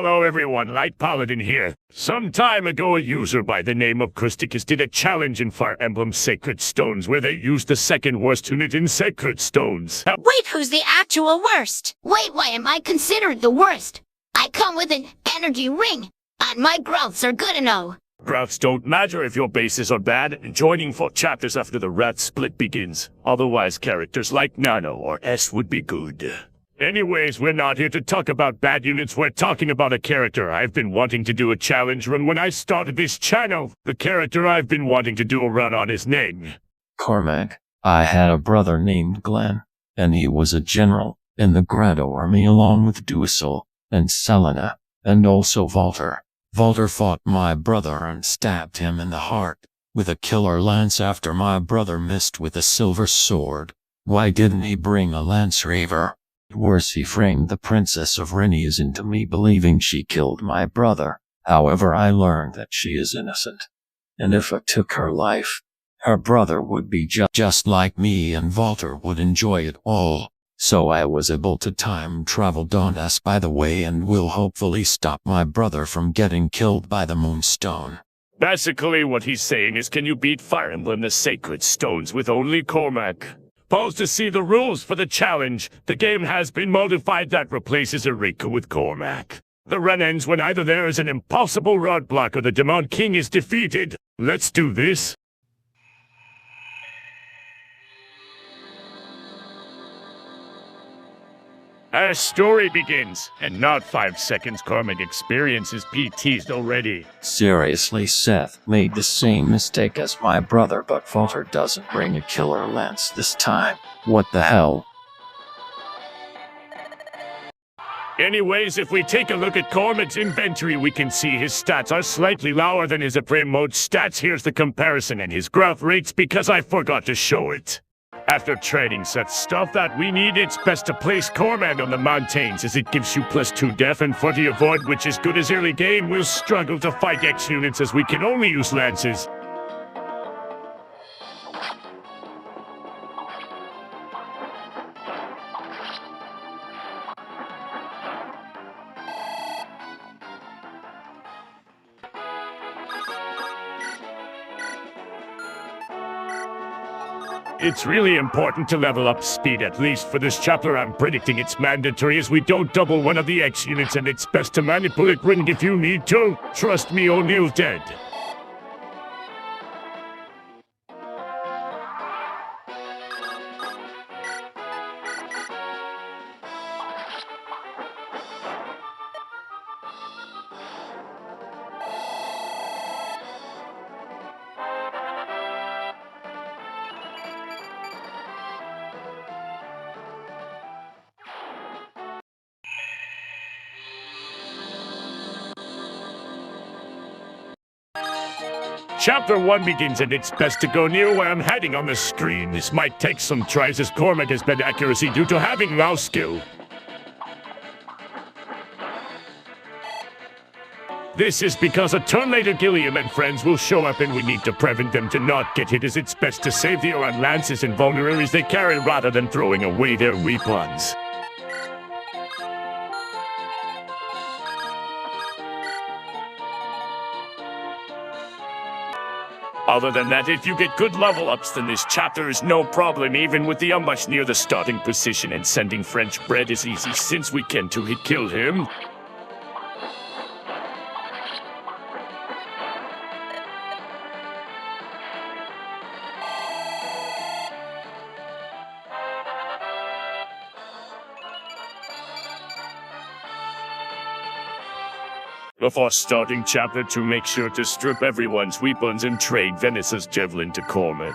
Hello everyone, Light Paladin here. Some time ago a user by the name of Christicus did a challenge in Fire Emblem Sacred Stones where they used the second worst unit in Sacred Stones. Wait, who's the actual worst? Wait, why am I considered the worst? I come with an energy ring, and my growths are good to know. Growths don't matter if your bases are bad, and joining 4 chapters after the rat split begins. Otherwise characters like Nano or S would be good. Anyways, we're not here to talk about bad units, we're talking about a character I've been wanting to do a challenge run when I started this channel. The character I've been wanting to do a run on is named Cormag. I had a brother named Glenn, and he was a general in the Grado army along with Duisul and Selena, and also Valter. Valter fought my brother and stabbed him in the heart with a killer lance after my brother missed with a silver sword. Why didn't he bring a lance raver? Worse, he framed the Princess of Renias into me believing she killed my brother. However, I learned that she is innocent, and if I took her life, her brother would be just like me and Valter would enjoy it all. So I was able to time travel Dondas by the way and will hopefully stop my brother from getting killed by the Moonstone. Basically what he's saying is, can you beat Fire Emblem the Sacred Stones with only Cormag? Pause to see the rules for the challenge. The game has been modified that replaces Erika with Cormag. The run ends when either there is an impossible roadblock or the Demon King is defeated. Let's do this. Our story begins, and not 5 seconds Cormag experiences PTs already. Seriously, Seth made the same mistake as my brother, but Valter doesn't bring a killer lance this time. What the hell? Anyways, if we take a look at Cormag's inventory, we can see his stats are slightly lower than his Supreme Mode stats. Here's the comparison and his growth rates because I forgot to show it. After trading such stuff that we need, it's best to place Cormag on the mountains as it gives you +2 def and 40 avoid, which is good as early game. We'll struggle to fight X units as we can only use lances. It's really important to level up speed, at least for this chapter. I'm predicting it's mandatory as we don't double one of the X units, and it's best to manipulate ring if you need to. Trust me, O'Neill's dead. Chapter 1 begins, and it's best to go near where I'm heading on the screen. This might take some tries as Cormag has bad accuracy due to having low skill. This is because a turn later Gilliam and friends will show up and we need to prevent them to not get hit, as it's best to save the Oran lances and vulneraries they carry rather than throwing away their weapons. Other than that, if you get good level ups, then this chapter is no problem, even with the ambush near the starting position, and sending French bread is easy since we can 2-hit kill him. Before starting Chapter 2, make sure to strip everyone's weapons and trade Venice's javelin to Cormag.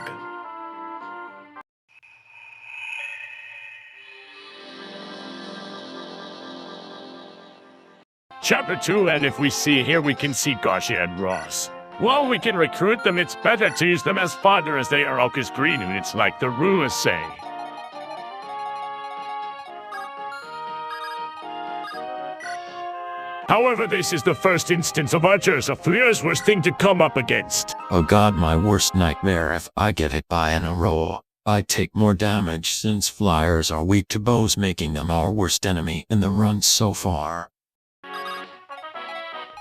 Chapter 2, and if we see here, we can see Garcia and Ross. While we can recruit them, it's better to use them as fodder as they are Orcus green units like the rulers say. However, this is the first instance of archers, a Fleer's worst thing to come up against. Oh god, my worst nightmare. If I get hit by an arrow, I take more damage since flyers are weak to bows, making them our worst enemy in the run so far.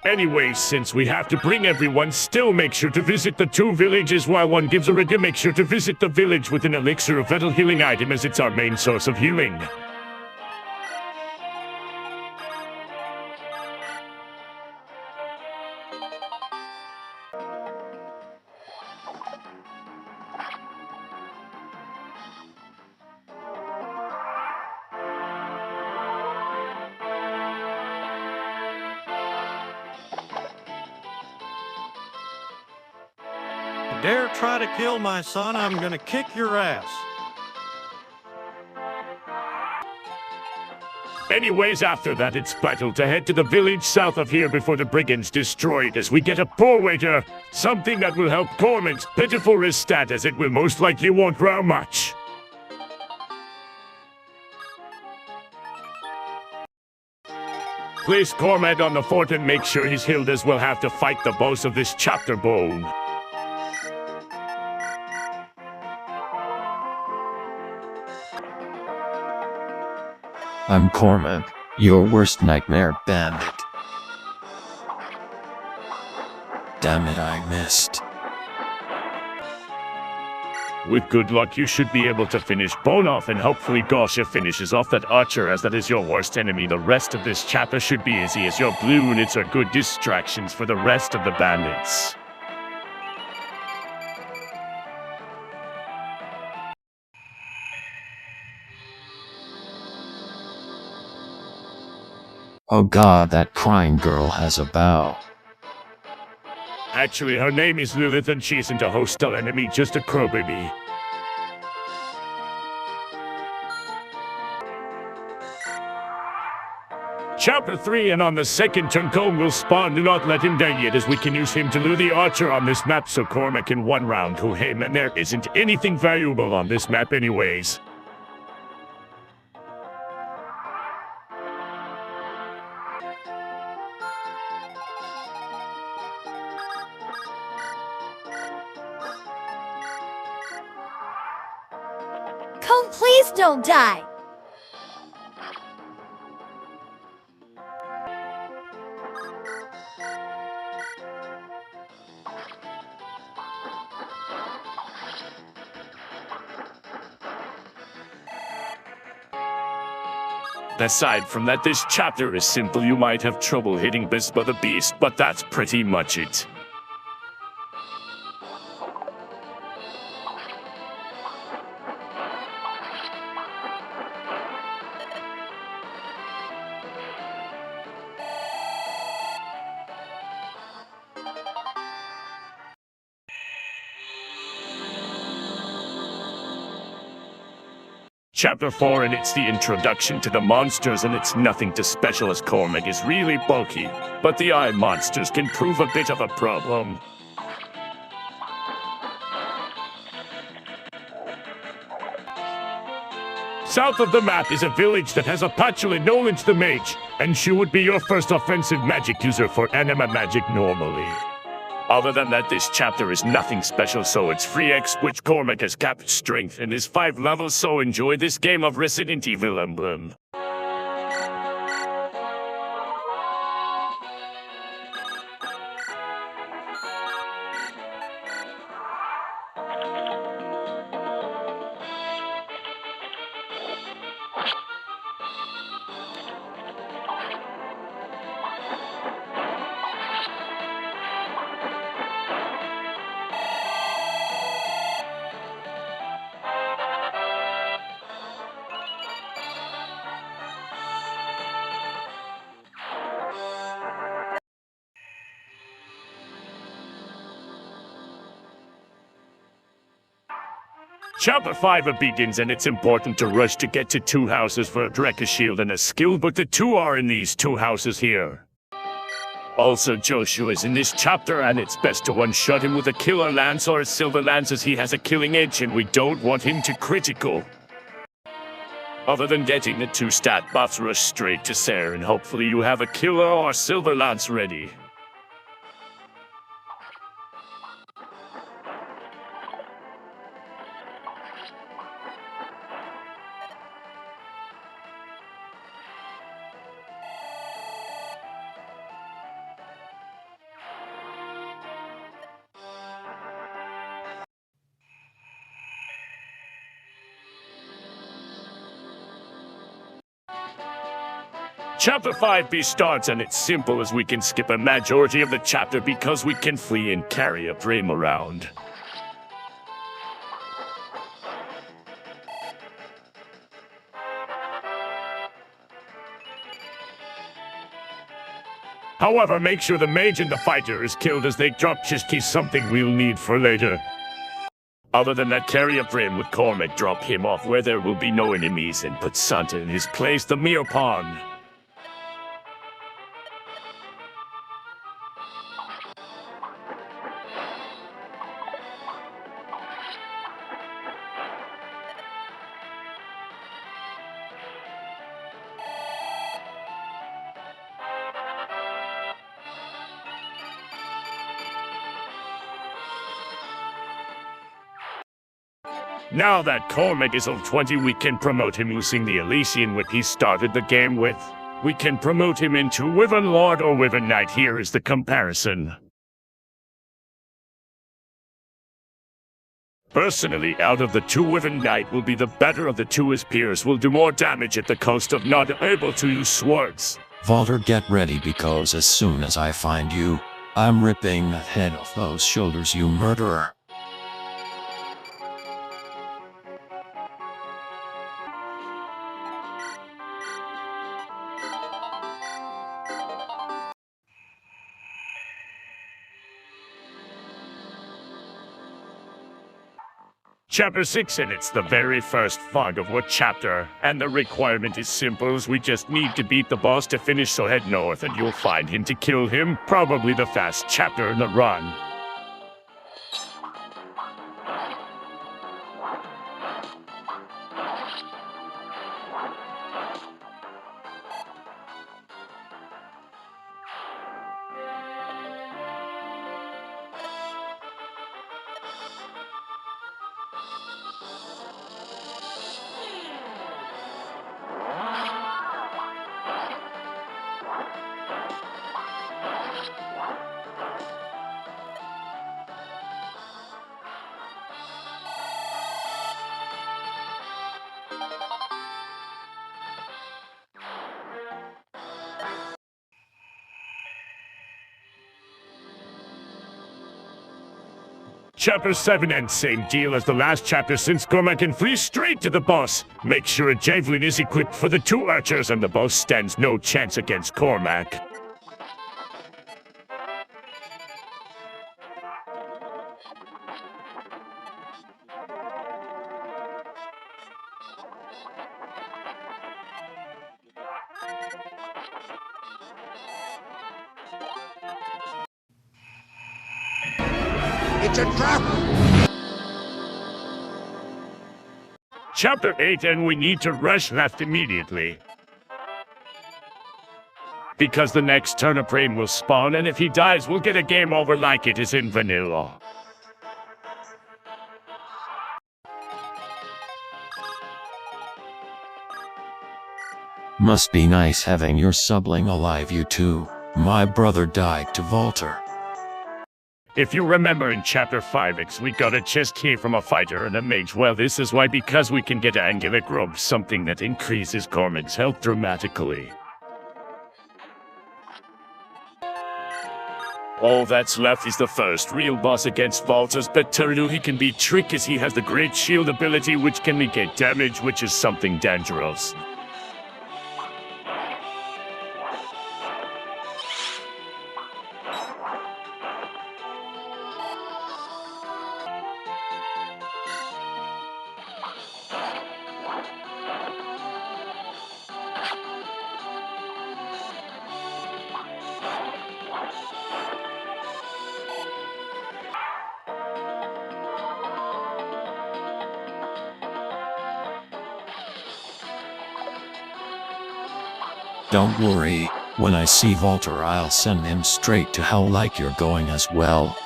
Anyways, since we have to bring everyone, still make sure to visit the 2 villages while one gives a review. Make sure to visit the village with an elixir of vital healing item, as it's our main source of healing. Dare try to kill my son, I'm gonna kick your ass. Anyways, after that, it's vital to head to the village south of here before the brigands destroy it, as we get a poor waiter, something that will help Cormag's pitiful his stat, as it will most likely won't grow much. Place Cormag on the fort and make sure he's healed, as we'll have to fight the boss of this chapter bone. I'm Cormag, your worst nightmare bandit. Damn it, I missed. With good luck, you should be able to finish Bone off, and hopefully Gosha finishes off that archer, as that is your worst enemy. The rest of this chapter should be easy, as your blue units are good distractions for the rest of the bandits. Oh god, that crying girl has a bow. Actually, her name is Lilith, and she isn't a hostile enemy, just a crow baby. Chapter 3, and on the second turn Cone will spawn. Do not let him die yet, as we can use him to lure the archer on this map, so Cormag can one round who him, and there isn't anything valuable on this map anyways. Cone, please don't die! Aside from that, this chapter is simple. You might have trouble hitting Bispa the Beast, but that's pretty much it. Chapter 4, and it's the introduction to the monsters, and it's nothing too special, as Cormag is really bulky, but the eye monsters can prove a bit of a problem. South of the map is a village that has a Patulin Nolan's the mage, and she would be your first offensive magic user for anima magic normally. Other than that, this chapter is nothing special, so it's free X, which Cormag has capped strength and is 5 levels, so enjoy this game of Resident Evil Emblem. Chapter 5 begins, and it's important to rush to get to 2 houses for a Drekka shield and a skill, but the 2 are in these 2 houses here. Also, Joshua is in this chapter, and it's best to one-shot him with a killer lance or a silver lance, as he has a killing edge and we don't want him to critical. Other than getting the 2 stat buffs, rush straight to Sarah, and hopefully you have a killer or silver lance ready. Chapter 5B starts, and it's simple as we can skip a majority of the chapter because we can flee and carry a frame around. However, make sure the mage and the fighter is killed as they drop chest keys, something we'll need for later. Other than that, carry a frame with Cormag, drop him off where there will be no enemies, and put Santa in his place, the mere pawn. Now that Cormag is level 20, we can promote him using the Elysian whip he started the game with. We can promote him into Wyvern Lord or Wyvern Knight. Here is the comparison. Personally, out of the two, Wyvern Knight will be the better of the two. His peers will do more damage at the cost of not able to use swords. Valter, get ready, because as soon as I find you, I'm ripping the head off those shoulders, you murderer. Chapter 6, and it's the very first Fog of War chapter, and the requirement is simple, as we just need to beat the boss to finish, so head north and you'll find him to kill him, probably the fast chapter in the run. Chapter 7, and same deal as the last chapter, since Cormag can flee straight to the boss. Make sure a javelin is equipped for the two archers, and the boss stands no chance against Cormag. It's a trap! Chapter 8, and we need to rush left immediately. Because the next turnip rain will spawn, and if he dies, we'll get a game over like it is in vanilla. Must be nice having your sibling alive, you two. My brother died to Valter. If you remember in Chapter 5X, we got a chest key from a fighter and a mage. Well, this is why, because we can get Angular Grove, something that increases Cormag's health dramatically. All that's left is the first real boss against Valter's Battle. He can be tricky as he has the great shield ability which can negate damage, which is something dangerous. Don't worry, when I see Valter I'll send him straight to hell like you're going as well.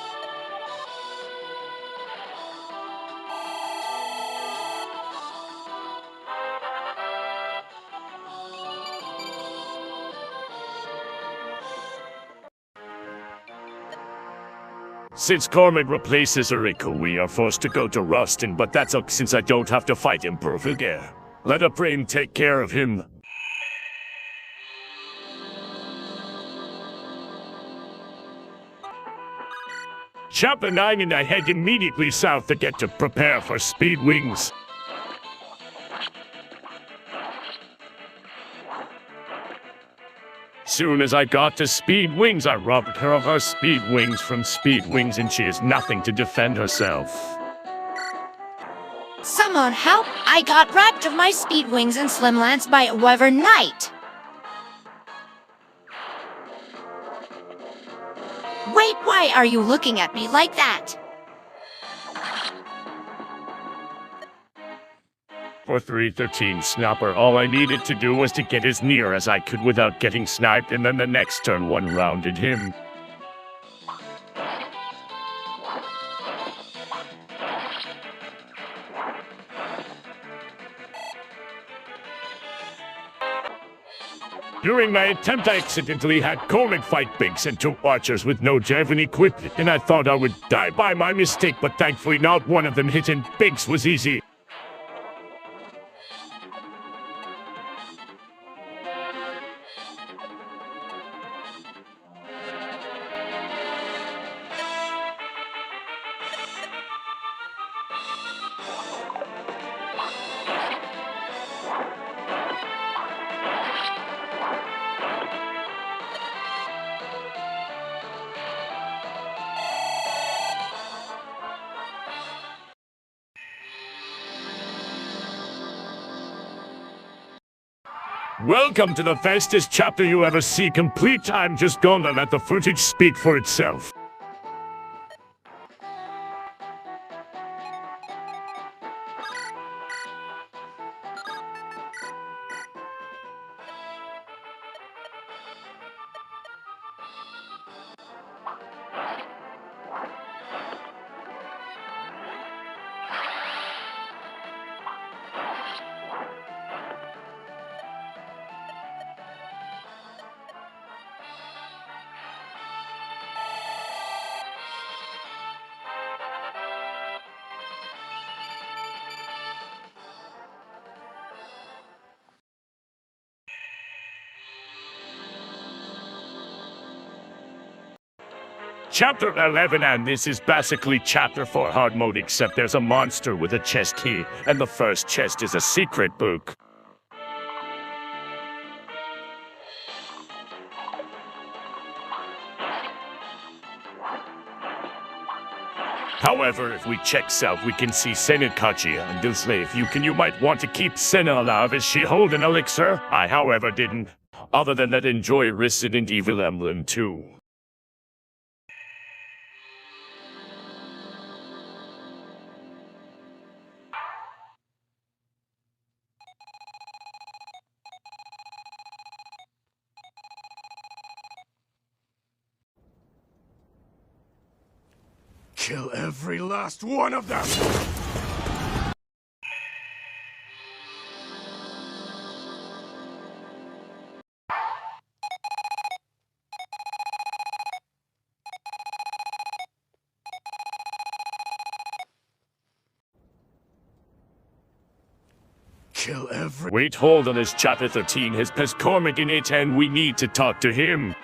Since Cormag replaces Eriko, we are forced to go to Rustin, but that's okay since I don't have to fight Emperor Vulgaire. Let a brain take care of him. Chapter 9 and I head immediately south to get to prepare for Speed Wings. Soon as I got to Speed Wings, I robbed her of her Speed Wings from Speed Wings and she has nothing to defend herself. Someone help! I got robbed of my speed wings and slimlance by a wyvern knight. Wait, why are you looking at me like that? For 313 Snapper, all I needed to do was to get as near as I could without getting sniped, and then the next turn one-rounded him. During my attempt, I accidentally had Cormag fight Binks and two archers with no javelin equipped, and I thought I would die by my mistake, but thankfully not one of them hit and Binks was easy. Welcome to the fastest chapter you ever see, complete. I'm just gonna let the footage speak for itself. Chapter 11, and this is basically Chapter 4 hard mode, except there's a monster with a chest key, and the first chest is a secret book. However, if we check south, we can see Senekachiya and Dusle. If you might want to keep Senna alive. Is she holding elixir? I, however, didn't. Other than that, enjoy Resident Evil Emblem 2. Kill every last one of them! Kill every— Wait, hold on, this chapter 13 has Cormag in it and we need to talk to him.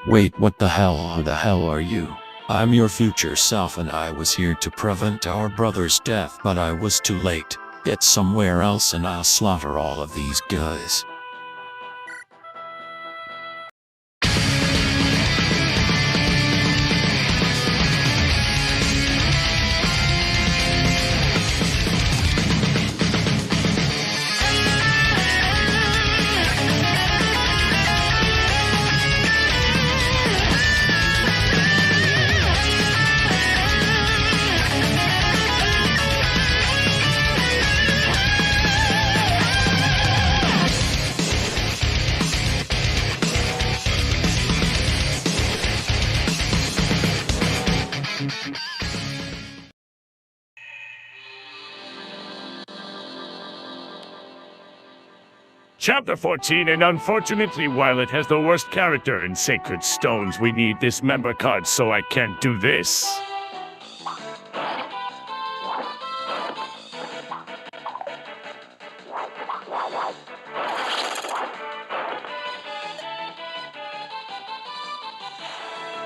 Wait, what the hell? Who the hell are you? I'm your future self and I was here to prevent our brother's death, but I was too late. Get somewhere else and I'll slaughter all of these guys. Chapter 14, and unfortunately, while it has the worst character in Sacred Stones, we need this member card, so I can't do this.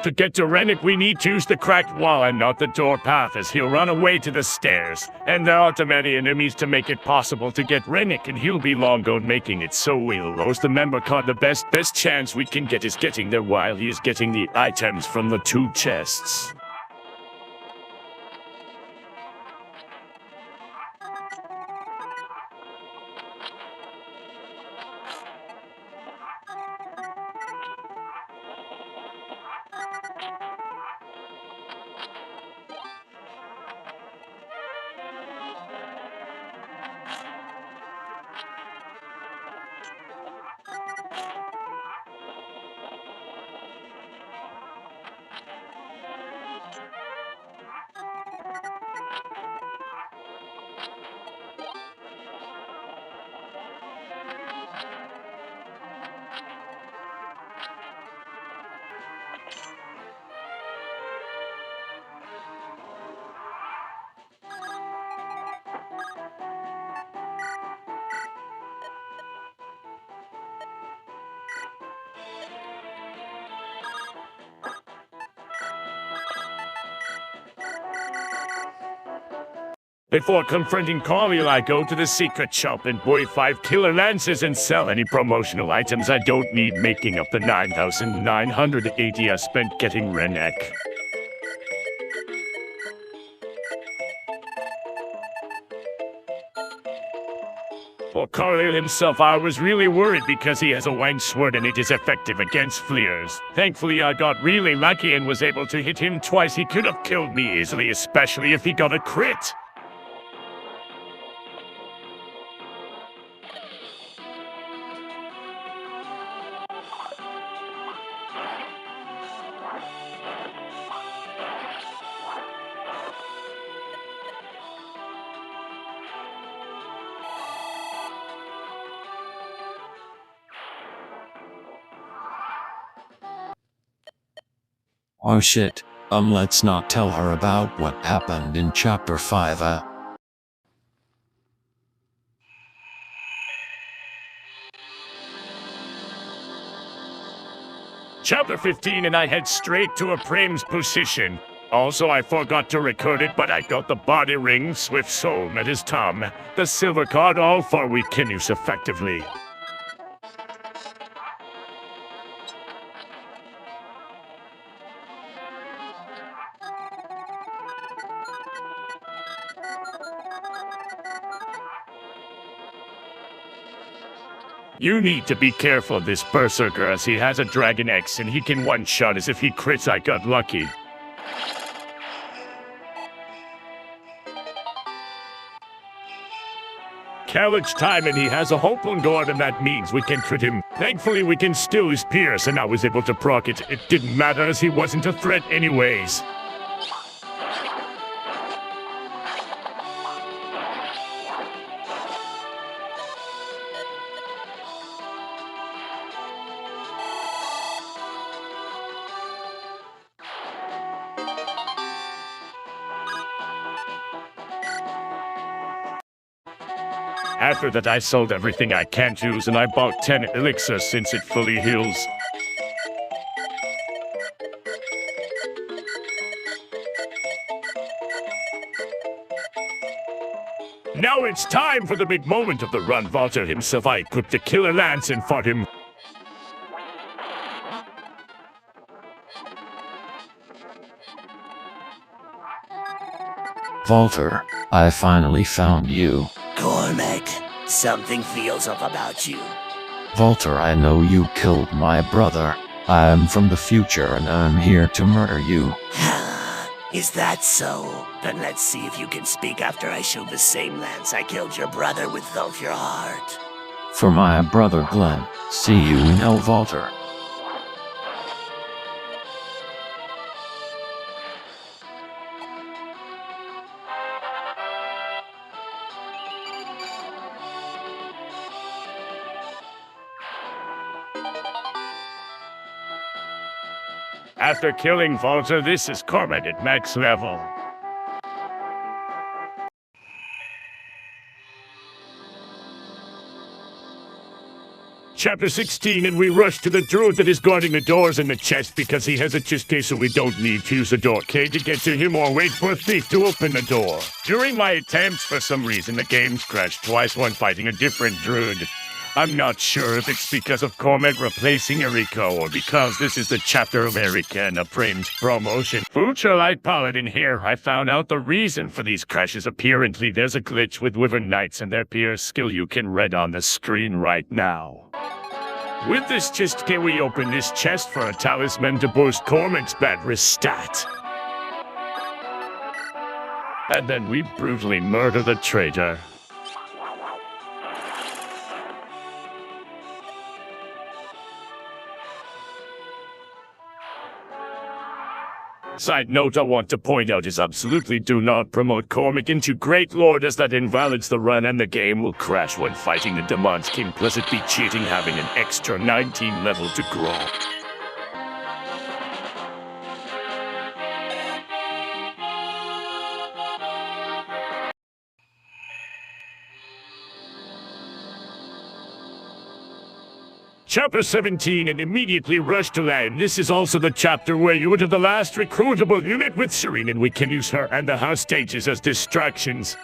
To get to Rennick, we need to use the cracked wall and not the door path, as he'll run away to the stairs. And there are too many enemies to make it possible to get Rennick, and he'll be long gone making it so we'll lose the member card. The best chance we can get is getting there while he is getting the items from the 2 chests. Before confronting Collier, I go to the secret shop and buy 5 killer lances and sell any promotional items I don't need, making up the 9,980 I spent getting Rennick. For Collier himself, I was really worried because he has a wine sword and it is effective against fleers. Thankfully, I got really lucky and was able to hit him twice. He could have killed me easily, especially if he got a crit. Oh shit, let's not tell her about what happened in chapter 5, Chapter 15, and I head straight to a Prame's position. Also, I forgot to record it, but I got the body ring, Swift Soul, at his Tom, the silver card, all 4 we can use effectively. You need to be careful of this Berserker, as he has a Dragon X and he can one-shot as if he crits. I got lucky. Carriage time, and he has a hope on guard, and that means we can crit him. Thankfully, we can still use Pierce, and I was able to proc it. It didn't matter as he wasn't a threat anyways. After that, I sold everything I can't use, and I bought 10 elixirs since it fully heals. Now it's time for the big moment of the run. Valter himself, I equipped the killer lance and fought him. Valter, I finally found you. Cormag, something feels off about you. Valter, I know you killed my brother. I am from the future and I'm here to murder you. Is that so? Then let's see if you can speak after I show the same lance I killed your brother with your heart. For my brother Glenn, see you now, Valter. After killing Valter, this is Cormag at max level. Chapter 16, and we rush to the druid that is guarding the doors in the chest because he has a chest case, so we don't need to use a door key to get to him or wait for a thief to open the door. During my attempts, for some reason, the game's crashed twice when fighting a different druid. I'm not sure if it's because of Cormag replacing Eriko or because this is the chapter of Erika and a Frames promotion. Future Light Paladin here, I found out the reason for these crashes. Apparently there's a glitch with Wyvern Knights and their peer skill you can read on the screen right now. With this chest can we open this chest for a talisman to boost Cormag's battery stat. And then we brutally murder the traitor. Side note I want to point out is absolutely do not promote Cormag into Great Lord, as that invalidates the run and the game will crash when fighting the Demons King, plus it be cheating having an extra 19 level to grow. Chapter 17, and immediately rush to land. This is also the chapter where you enter the last recruitable unit with Serene, and we can use her and the house stages as distractions.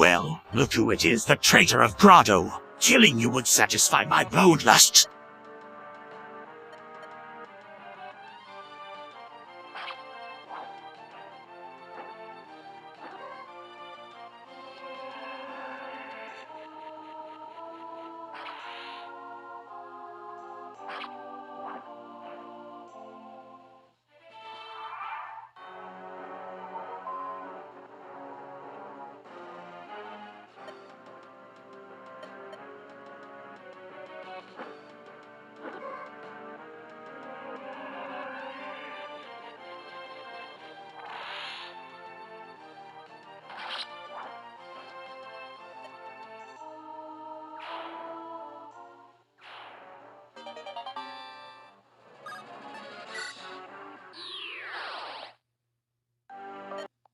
Well, look who it is, the traitor of Grotto. Killing you would satisfy my bloodlust.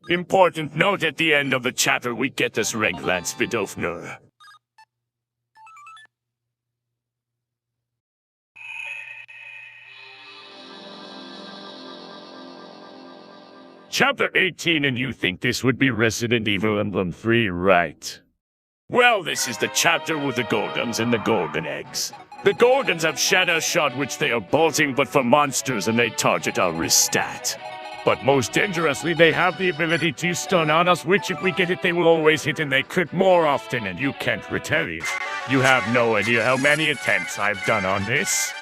Important note at the end of the chapter, we get this Reglance Vidofnur. Chapter 18, and you think this would be Resident Evil Emblem 3, right? Well, this is the chapter with the Gorgons and the Gorgon eggs. The Gorgons have Shadow Shot, which they are bolting, but for monsters, and they target our wrist stat. But most dangerously, they have the ability to stun on us, which if we get it, they will always hit, and they crit more often, and you can't retaliate. You have no idea how many attempts I've done on this.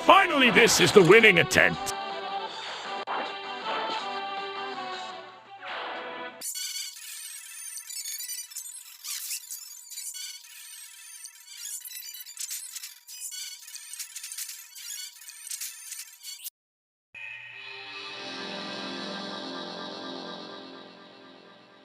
Finally, this is the winning attempt.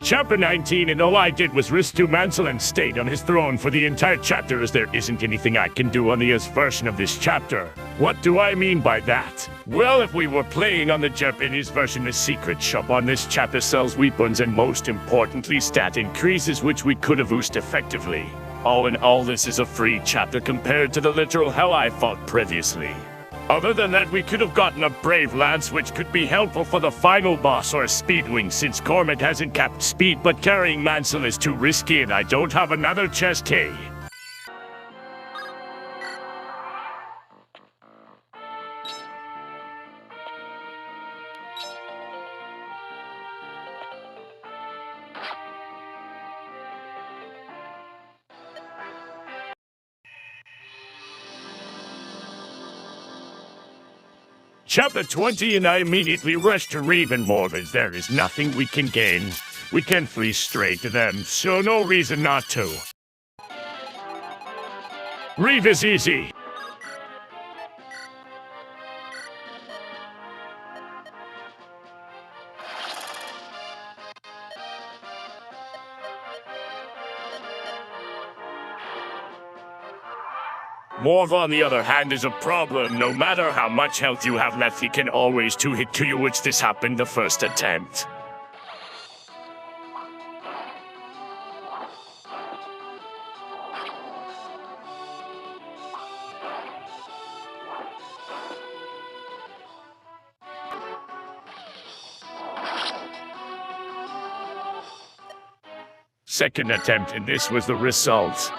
Chapter 19, and all I did was restore Mansell and stayed on his throne for the entire chapter, as there isn't anything I can do on the US version of this chapter. What do I mean by that? Well, if we were playing on the Japanese version, the secret shop on this chapter sells weapons and most importantly stat increases, which we could have used effectively. All in all, this is a free chapter compared to the literal hell I fought previously. Other than that, we could have gotten a Brave Lance, which could be helpful for the final boss, or a Speedwing, since Cormag hasn't capped speed, but carrying Mansell is too risky and I don't have another chest key. Chapter 20, and I immediately rushed to Ravenmore, as there is nothing we can gain. We can flee straight to them, so no reason not to. Reeve is easy. Morv, on the other hand, is a problem. No matter how much health you have left, he can always two-hit to you, which this happened the first attempt. Second attempt, and this was the result.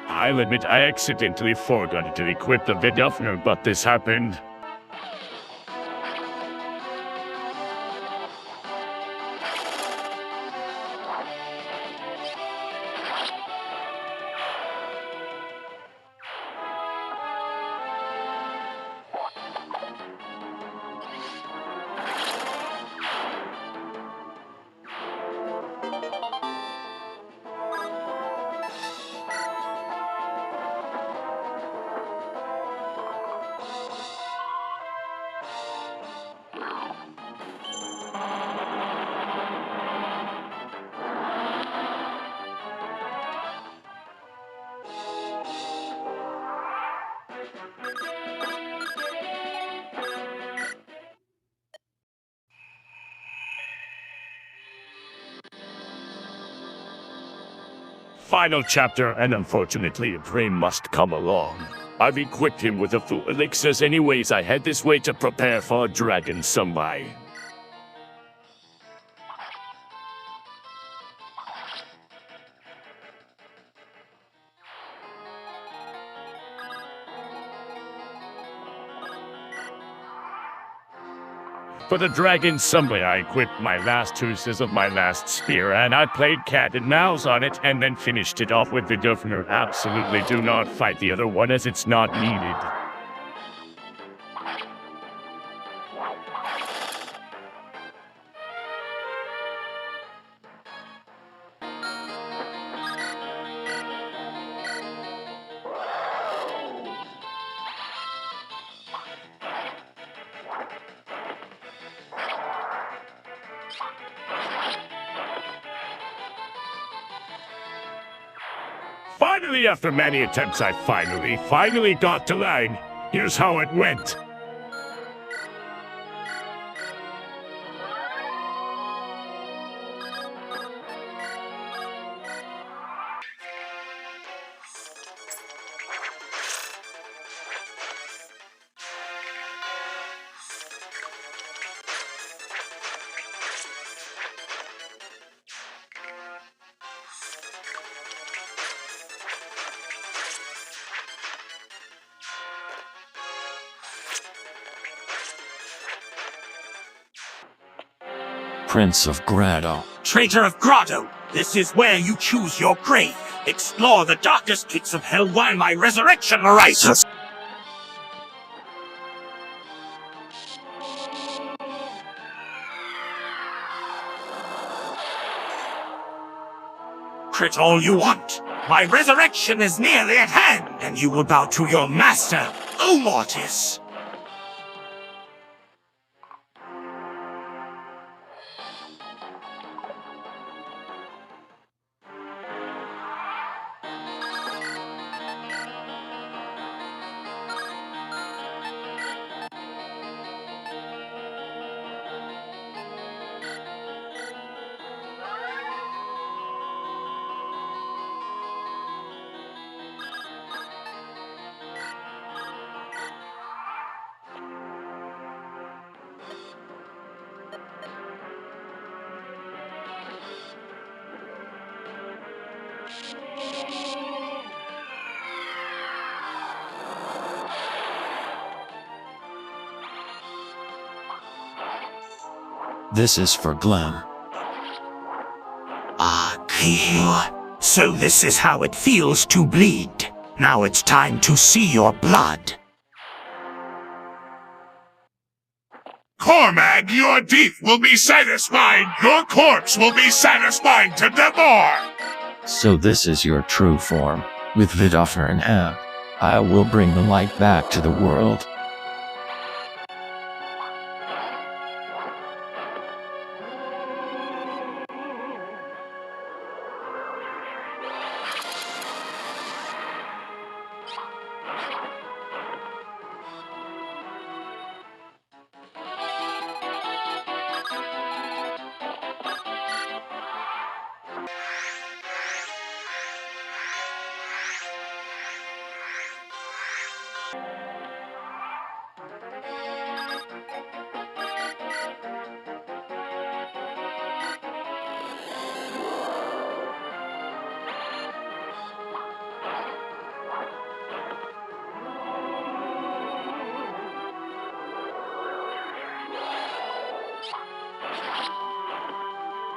I'll admit I accidentally forgot to equip the Vidufner, but this happened. Final chapter, and unfortunately a prey must come along. I've equipped him with a full elixirs anyways. I head this way to prepare for a dragon someday. For the dragon someday, I equipped my last uses of my last spear, and I played cat and mouse on it, and then finished it off with the Vidufner. Absolutely do not fight the other one, as it's not needed. Finally, after many attempts, I finally got to line. Here's how it went. Prince of Grotto. Traitor of Grotto, this is where you choose your grave. Explore the darkest pits of hell while my resurrection arises. Crit all you want. My resurrection is nearly at hand, and you will bow to your master, O Mortis. This is for Glenn. Ah, Fakeyou. So this is how it feels to bleed. Now it's time to see your blood. Cormag, your death will be satisfied. Your corpse will be satisfied to devour. So this is your true form. With Vidoffer in hand, I will bring the light back to the world.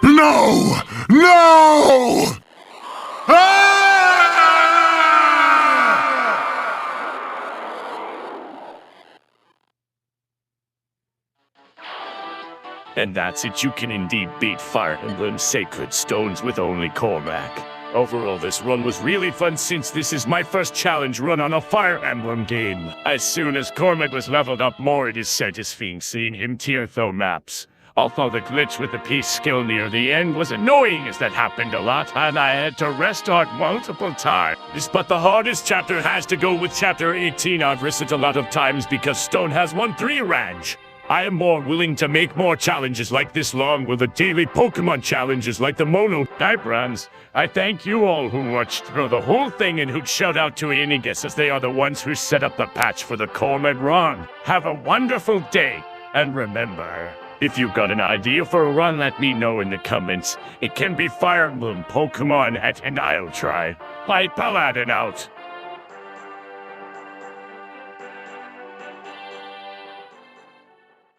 No! No! Ah! And that's it, you can indeed beat Fire Emblem Sacred Stones with only Cormag. Overall, this run was really fun since this is my first challenge run on a Fire Emblem game. As soon as Cormag was leveled up more, it is satisfying seeing him tear through maps. Although the glitch with the peace skill near the end was annoying as that happened a lot and I had to restart multiple times. But the hardest chapter has to go with chapter 18. I've rested a lot of times because Stone has 1-3 range. I am more willing to make more challenges like this along with the daily Pokemon challenges like the Mono type runs. I thank you all who watched through the whole thing and who'd shout out to Ianiguess as they are the ones who set up the patch for the Cormag run. Have a wonderful day, and remember, if you've got an idea for a run, let me know in the comments. It can be Fire Emblem, Pokemon, and I'll try. Bye, Paladin out.